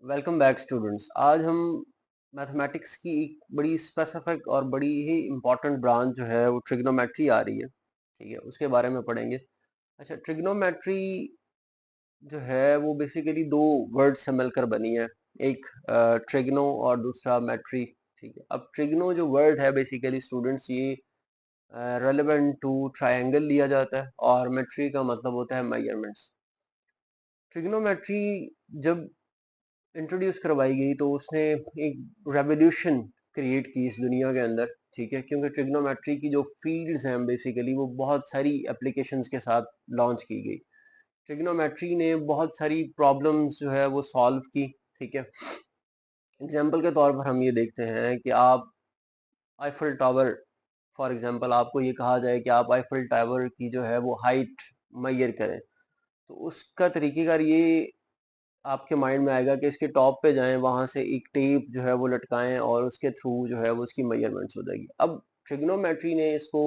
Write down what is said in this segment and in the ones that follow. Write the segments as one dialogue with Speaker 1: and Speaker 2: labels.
Speaker 1: Welcome back students. आज हम mathematics की एक बड़ी स्पेसिफिक और बड़ी ही इम्पोर्टेंट ब्रांच जो है वो ट्रिग्नोमेट्री आ रही है। ठीक है, उसके बारे में पढ़ेंगे। अच्छा, ट्रिग्नोमेट्री जो है वो बेसिकली दो वर्ड से मिलकर बनी है। एक ट्रिग्नो और दूसरा मैट्री। ठीक है, अब ट्रिग्नो जो वर्ड है बेसिकली स्टूडेंट्स ये रेलेवेंट टू ट्रायंगल लिया जाता है और मैट्री का मतलब होता है मेजरमेंट्स। ट्रिग्नोमेट्री जब इंट्रोड्यूस करवाई गई तो उसने एक रेवोल्यूशन क्रिएट की इस दुनिया के अंदर। ठीक है, क्योंकि ट्रिग्नोमेट्री की जो फील्ड्स हैं बेसिकली वो बहुत सारी एप्लीकेशंस के साथ लॉन्च की गई। ट्रिग्नोमेट्री ने बहुत सारी प्रॉब्लम्स जो है वो सॉल्व की। ठीक है, एग्जांपल के तौर पर हम ये देखते हैं कि आप आईफल टावर, फॉर एग्जांपल आपको ये कहा जाए कि आप आईफल टावर की जो है वो हाइट मेजर करें, तो उसका तरीकेकार ये आपके माइंड में आएगा कि इसके टॉप पे जाएं, वहां से एक टेप जो है वो लटकाएं और उसके थ्रू जो है वो उसकी मेजरमेंट्स हो जाएगी। अब ट्रिग्नोमेट्री ने इसको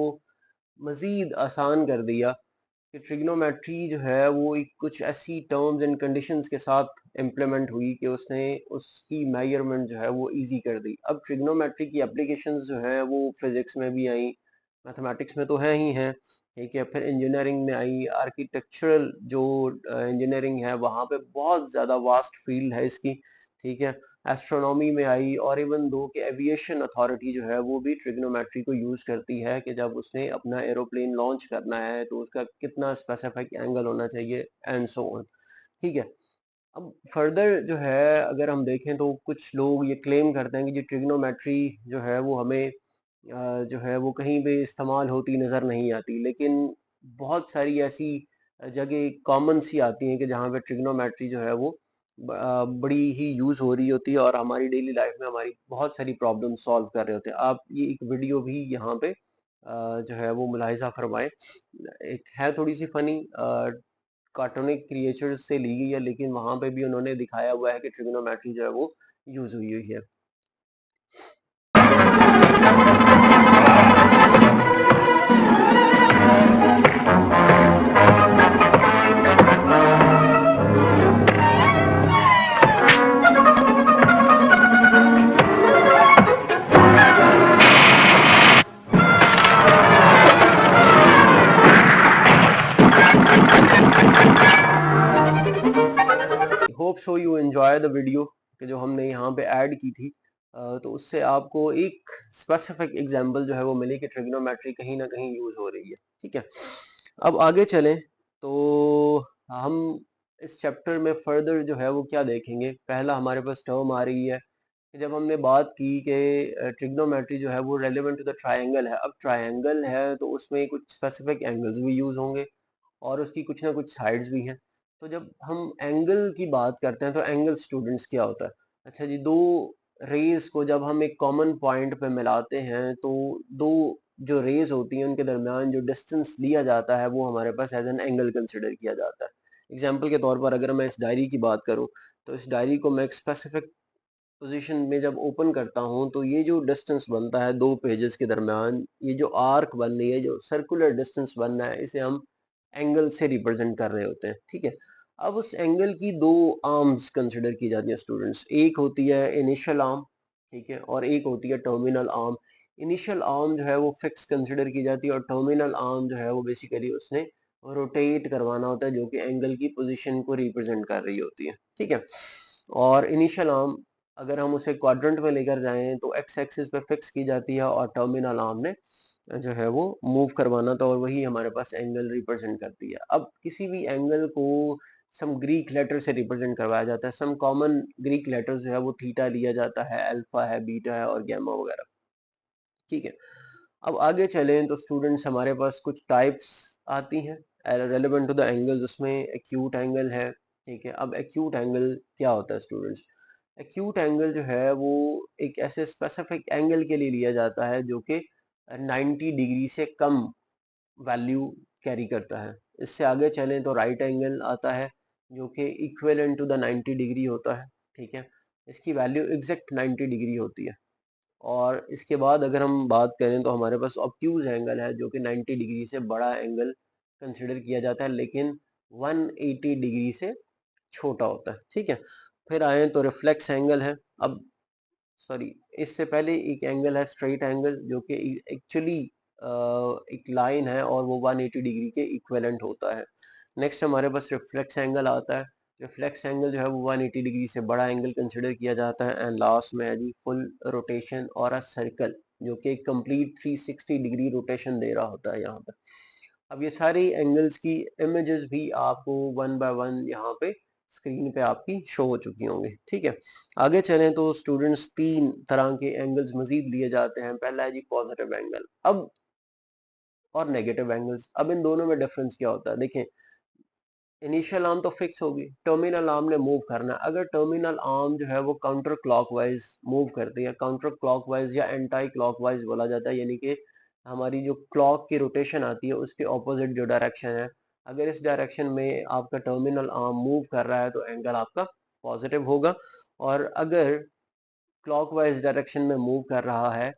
Speaker 1: मजीद आसान कर दिया कि ट्रिग्नोमेट्री जो है वो एक कुछ ऐसी टर्म्स एंड कंडीशंस के साथ इम्प्लीमेंट हुई कि उसने उसकी मेजरमेंट जो है वो इजी कर दी। अब ट्रिग्नोमेट्री की एप्लीकेशंस जो है वो फिजिक्स में भी आई, मैथमेटिक्स में तो है ही हैं। ठीक है, फिर इंजीनियरिंग में आई, आर्किटेक्चरल जो इंजीनियरिंग है वहाँ पे बहुत ज़्यादा वास्ट फील्ड है इसकी। ठीक है, एस्ट्रोनॉमी में आई, और इवन दो कि एविएशन अथॉरिटी जो है वो भी ट्रिग्नोमेट्री को यूज़ करती है कि जब उसने अपना एरोप्लेन लॉन्च करना है तो उसका कितना स्पेसिफिक एंगल होना चाहिए एंड सो ऑन। ठीक है, अब फर्दर जो है अगर हम देखें तो कुछ लोग ये क्लेम करते हैं कि जो ट्रिग्नोमेट्री जो है वो हमें जो है वो कहीं पे इस्तेमाल होती नज़र नहीं आती, लेकिन बहुत सारी ऐसी जगह कॉमन सी आती हैं कि जहाँ पे ट्रिग्नोमेट्री जो है वो बड़ी ही यूज़ हो रही होती है और हमारी डेली लाइफ में हमारी बहुत सारी प्रॉब्लम सॉल्व कर रहे होते हैं। आप ये एक वीडियो भी यहाँ पे जो है वो मुलाहिजा फरमाएं। एक है थोड़ी सी फनी, कार्टूनिक क्रिएचर्स से ली गई है, लेकिन वहां पे भी उन्होंने दिखाया हुआ है कि ट्रिग्नोमेट्री जो है वो यूज हुई हुई है। Hope so you enjoy the video कि जो हमने यहाँ पे ऐड की थी। तो उससे आपको एक स्पेसिफिक एग्जांपल जो है वो मिली कि ट्रिग्नोमेट्री कहीं ना कहीं यूज हो रही है। ठीक है, अब आगे चलें तो हम इस चैप्टर में फर्दर जो है वो क्या देखेंगे। पहला हमारे पास टर्म आ रही है कि जब हमने बात की कि ट्रिग्नोमेट्री जो है वो रेलेवेंट टू द ट्रायंगल है। अब ट्रायंगल है तो उसमें कुछ स्पेसिफिक एंगल्स भी यूज होंगे और उसकी कुछ ना कुछ साइड्स भी हैं। तो जब हम एंगल की बात करते हैं तो एंगल स्टूडेंट्स क्या होता है? अच्छा जी, दो रेज को जब हम एक कॉमन पॉइंट पे मिलाते हैं तो दो जो रेज होती हैं उनके दरमियान जो डिस्टेंस लिया जाता है वो हमारे पास एज एन एंगल कंसिडर किया जाता है। एग्जाम्पल के तौर पर अगर मैं इस डायरी की बात करूं तो इस डायरी को मैं एक स्पेसिफिक पोजीशन में जब ओपन करता हूं तो ये जो डिस्टेंस बनता है दो पेजेस के दरमियान, ये जो आर्क बन रही है, जो सर्कुलर डिस्टेंस बनना है, इसे हम एंगल से रिप्रेजेंट कर रहे होते हैं। ठीक है, अब उस एंगल की दो आर्म्स कंसिडर की जाती है स्टूडेंट्स। एक होती है इनिशियल आर्म, ठीक है, और एक होती है टर्मिनल आर्म। इनिशियल आर्म जो है वो फिक्स कंसिडर की जाती है और टर्मिनल आर्म जो है वो बेसिकली उसने रोटेट करवाना होता है, जो कि एंगल की पोजीशन को रिप्रेजेंट कर रही होती है। ठीक है, और इनिशियल आर्म अगर हम उसे क्वाड्रेंट में लेकर जाएं तो एक्स एक्सिस पे फिक्स की जाती है और टर्मिनल आर्म ने जो है वो मूव करवाना था और वही हमारे पास एंगल रिप्रेजेंट करती है। अब किसी भी एंगल को सम ग्रीक लेटर से रिप्रेजेंट करवाया जाता है। सम कॉमन ग्रीक लेटर जो है वो थीटा लिया जाता है, अल्फा है, बीटा है और गैमा वगैरह। ठीक है, अब आगे चलें तो स्टूडेंट्स हमारे पास कुछ टाइप्स आती हैं रेलेवेंट टू द एंगल्स। उसमें एक्यूट एंगल है। ठीक है, अब एक्यूट एंगल क्या होता है स्टूडेंट्स? एक्यूट एंगल जो है वो एक ऐसे स्पेसिफिक एंगल के लिए लिया जाता है जो कि 90 डिग्री से कम वैल्यू कैरी करता है। इससे आगे चलें तो राइट एंगल आता है जो कि इक्विवेलेंट टू द 90 डिग्री होता है। ठीक है, इसकी वैल्यू एग्जैक्ट 90 डिग्री होती है। और इसके बाद अगर हम बात करें तो हमारे पास ऑब्ट्यूज एंगल है जो कि 90 डिग्री से बड़ा एंगल कंसिडर किया जाता है, लेकिन 180 डिग्री से छोटा होता है। ठीक है, फिर आए तो रिफ्लेक्स एंगल है। अब सॉरी, इससे पहले एक एंगल है स्ट्रेट एंगल, जो कि एक्चुअली एक लाइन है और वो 180 डिग्री के इक्विवेलेंट होता है। नेक्स्ट हमारे पास रिफ्लेक्स एंगल आता है। रिफ्लेक्स एंगल जो है वो 180 डिग्री से बड़ा एंगल कंसिडर किया जाता है। एंड लास्ट में है जी फुल रोटेशन और अ सर्कल, जो कि एक कंप्लीट 360 डिग्री रोटेशन दे रहा होता है यहाँ पे। अब ये सारी एंगल्स की इमेजेस भी आपको वन बाय वन यहाँ पे स्क्रीन पे आपकी शो हो चुकी होंगी। ठीक है, आगे चलें तो स्टूडेंट्स तीन तरह के एंगल्स मजीद लिए जाते हैं। पहला है जी पॉजिटिव एंगल अब और नेगेटिव एंगल्स। अब इन दोनों में डिफरेंस क्या होता है, देखें इनिशियल आर्म तो फिक्स होगी, टर्मिनल आर्म ने मूव करना है। अगर टर्मिनल आर्म जो है वो काउंटर क्लॉकवाइज मूव करती है, काउंटर क्लॉकवाइज या एंटी क्लॉकवाइज बोला जाता है, यानी कि हमारी जो क्लॉक की रोटेशन आती है उसके ऑपोजिट जो डायरेक्शन है, अगर इस डायरेक्शन में आपका टर्मिनल आर्म मूव कर रहा है तो एंगल आपका पॉजिटिव होगा। और अगर क्लॉकवाइज डायरेक्शन में मूव कर रहा है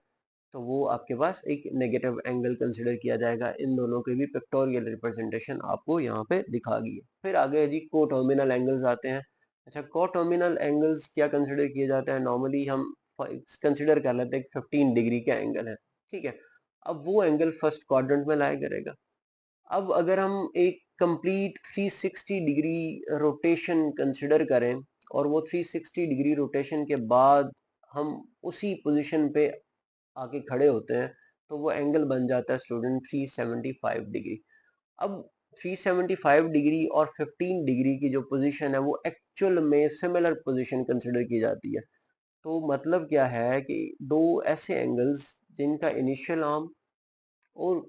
Speaker 1: तो वो आपके पास एक नेगेटिव एंगल कंसिडर किया जाएगा। इन दोनों के भी पिक्टोरियल रिप्रेजेंटेशन आपको यहाँ पे दिखा गई है। फिर आगे जी को टर्मिनल एंगल्स आते हैं। अच्छा, को टर्मिनल एंगल्स क्या कंसिडर किए जाते हैं, नॉर्मली हम कंसिडर कर लेते हैं 15 डिग्री का एंगल है। ठीक है, अब वो एंगल फर्स्ट क्वाड्रेंट में लाया करेगा। अब अगर हम एक कंप्लीट 360 डिग्री रोटेशन कंसिडर करें और वो 360 डिग्री रोटेशन के बाद हम उसी पोजीशन पे आके खड़े होते हैं तो वो एंगल बन जाता है स्टूडेंट 375 डिग्री। अब 375 डिग्री और 15 डिग्री की जो पोजीशन है वो एक्चुअल में सिमिलर पोजीशन कंसिडर की जाती है। तो मतलब क्या है कि दो ऐसे एंगल्स जिनका इनिशियल आर्म और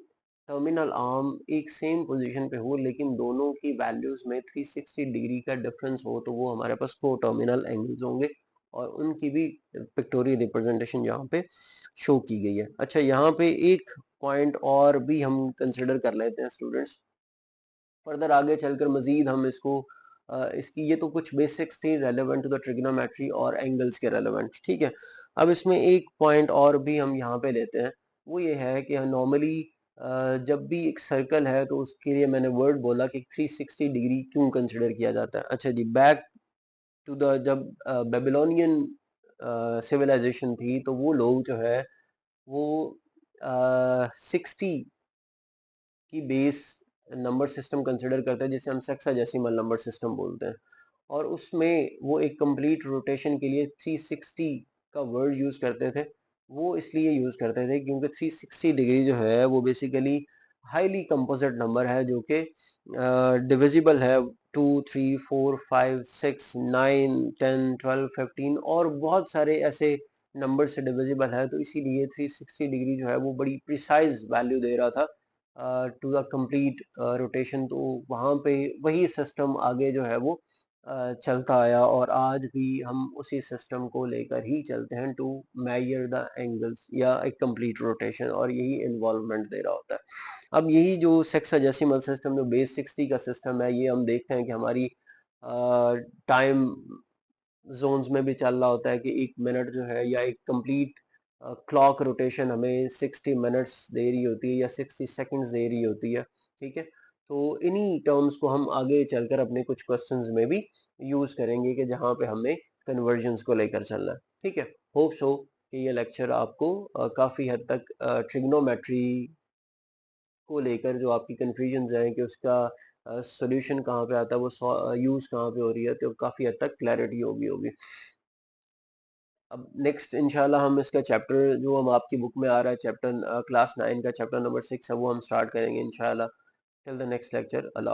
Speaker 1: टर्मिनल आर्म एक सेम पोजीशन पे हो लेकिन दोनों की वैल्यूज में 360 डिग्री का डिफरेंस हो, तो वो हमारे पास को टर्मिनल एंगल्स होंगे और उनकी भी पिक्टोरियल रिप्रेजेंटेशन यहाँ पे शो की गई है। अच्छा, यहाँ पे एक पॉइंट और भी हम कंसिडर कर लेते हैं स्टूडेंट्स, फर्दर आगे चलकर मजीद हम इसको इसकी ये तो कुछ बेसिक्स थी रेलेवेंट टू द ट्रिग्नोमेट्री और एंगल्स के रेलेवेंट। ठीक है, अब इसमें एक पॉइंट और भी हम यहाँ पे लेते हैं, वो ये है कि नॉर्मली जब भी एक सर्कल है तो उसके लिए मैंने वर्ड बोला कि 360 डिग्री क्यों कंसिडर किया जाता है। अच्छा जी, बैक टू द जब बेबीलोनियन सिविलाइजेशन थी तो वो लोग जो है वो 60 की बेस नंबर सिस्टम कंसिडर करते हैं, जिसे हम सेक्साडेसिमल नंबर सिस्टम बोलते हैं। और उसमें वो एक कंप्लीट रोटेशन के लिए 360 का वर्ड यूज करते थे। वो इसलिए यूज करते थे क्योंकि 360 डिग्री जो है वो बेसिकली हाईली कंपोजिट नंबर है, जो कि डिविजिबल है 2 3 4 5 6 9 10 12 15 और बहुत सारे ऐसे नंबर से डिविजिबल है। तो इसीलिए 360 डिग्री जो है वो बड़ी प्रिसाइज वैल्यू दे रहा था टू द कंप्लीट रोटेशन। तो वहाँ पे वही सिस्टम आगे जो है वो चलता आया और आज भी हम उसी सिस्टम को लेकर ही चलते हैं टू मेजर द एंगल्स या एक कंप्लीट रोटेशन, और यही इन्वॉल्वमेंट दे रहा होता है। अब यही जो सेक्साडेसिमल सिस्टम जो बेस 60 का सिस्टम है, ये हम देखते हैं कि हमारी टाइम जोन्स में भी चल रहा होता है कि एक मिनट जो है या एक कंप्लीट क्लॉक रोटेशन हमें 60 मिनट्स दे रही होती है या 60 सेकंड्स दे रही होती है। ठीक है, तो इन्हीं टर्म्स को हम आगे चलकर अपने कुछ क्वेश्चंस में भी यूज करेंगे कि जहाँ पे हमें कन्वर्जन्स को लेकर चलना है। ठीक है, होप सो कि ये लेक्चर आपको काफ़ी हद तक ट्रिग्नोमेट्री को लेकर जो आपकी कन्फ्यूजन्स हैं कि उसका सॉल्यूशन कहाँ पे आता है, वो यूज़ कहाँ पे हो रही है, तो काफ़ी हद तक क्लैरिटी होगी होगी। अब नेक्स्ट इंशाल्लाह हम इसका चैप्टर जो हम आपकी बुक में आ रहा है चैप्टर क्लास 9 का चैप्टर नंबर 6 है वो हम स्टार्ट करेंगे इंशाल्लाह। Till the next lecture, Allah.